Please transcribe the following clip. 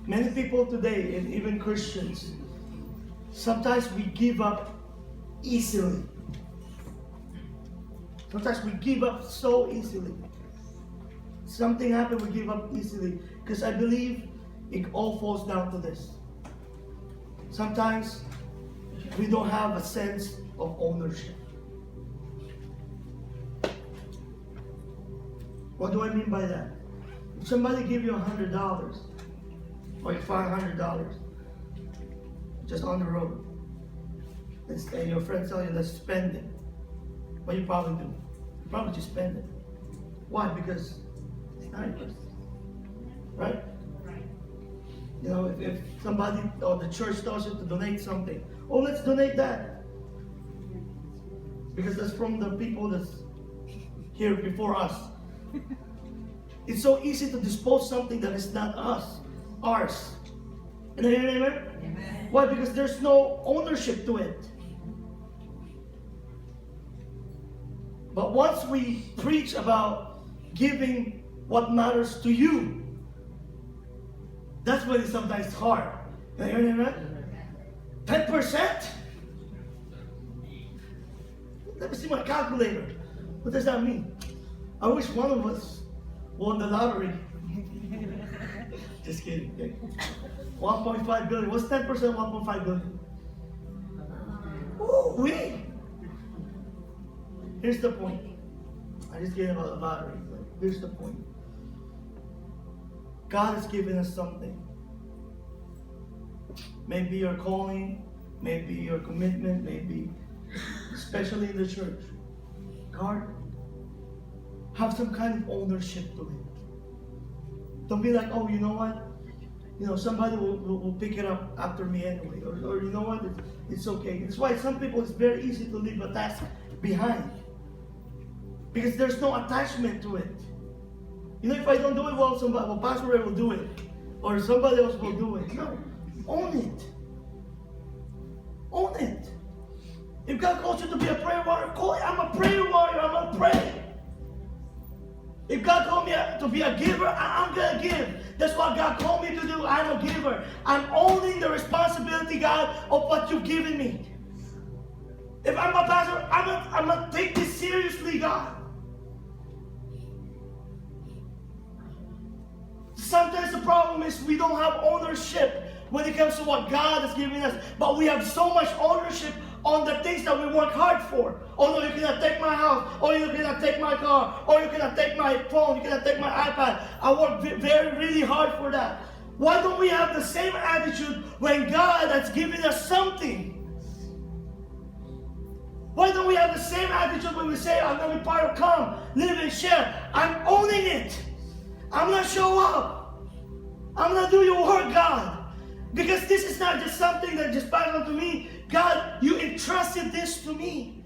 Many people today, and even Christians, sometimes we give up easily. Sometimes we give up so easily. Something happens, we give up easily. Because I believe it all falls down to this. Sometimes we don't have a sense of ownership. What do I mean by that? If somebody give you $100 or $500 just on the road, and your friends tell you, let's spend it, what you probably do? You probably just spend it. Why? Because it's not yours. Right? You know, if somebody or the church tells you to donate something, oh, let's donate that. Because that's from the people that's here before us. It's so easy to dispose something that is not ours. And amen? Amen. Why? Because there's no ownership to it. But once we preach about giving what matters to you, that's when it's sometimes hard. Amen? 10%? Let me see my calculator. What does that mean? I wish one of us won the lottery. Just kidding. Okay. 1.5 billion. What's 10% of 1.5 billion? Ooh, wee! Here's the point. I just gave about the lottery. But here's the point. God has given us something. Maybe your calling, maybe your commitment, maybe especially in the church. God, have some kind of ownership to it. Don't be like, oh, you know what? You know, somebody will pick it up after me anyway. Or you know what? It's okay. That's why some people, it's very easy to leave a task behind. Because there's no attachment to it. You know, if I don't do it, well, Pastor Ray will do it. Or somebody else will do it. No. Own it. Own it. If God calls you to be a prayer warrior, call it. I'm a prayer warrior. I'm going to pray. If God called me to be a giver, I'm going to give. That's what God called me to do. I'm a giver. I'm owning the responsibility, God, of what you've given me. If I'm a pastor, I'm going to take this seriously, God. Sometimes the problem is we don't have ownership when it comes to what God has given us. But we have so much ownership on the things that we work hard for. Oh no, you cannot take my house. Oh, you cannot take my car. Oh, you cannot take my phone. You cannot take my iPad. I work really hard for that. Why don't we have the same attitude when God has given us something? Why don't we have the same attitude when we say, I'm going to be part of Come, Live, and Share? I'm owning it. I'm going to show up. I'm going to do your work, God. Because this is not just something that just passed on to me. God, you entrusted this to me.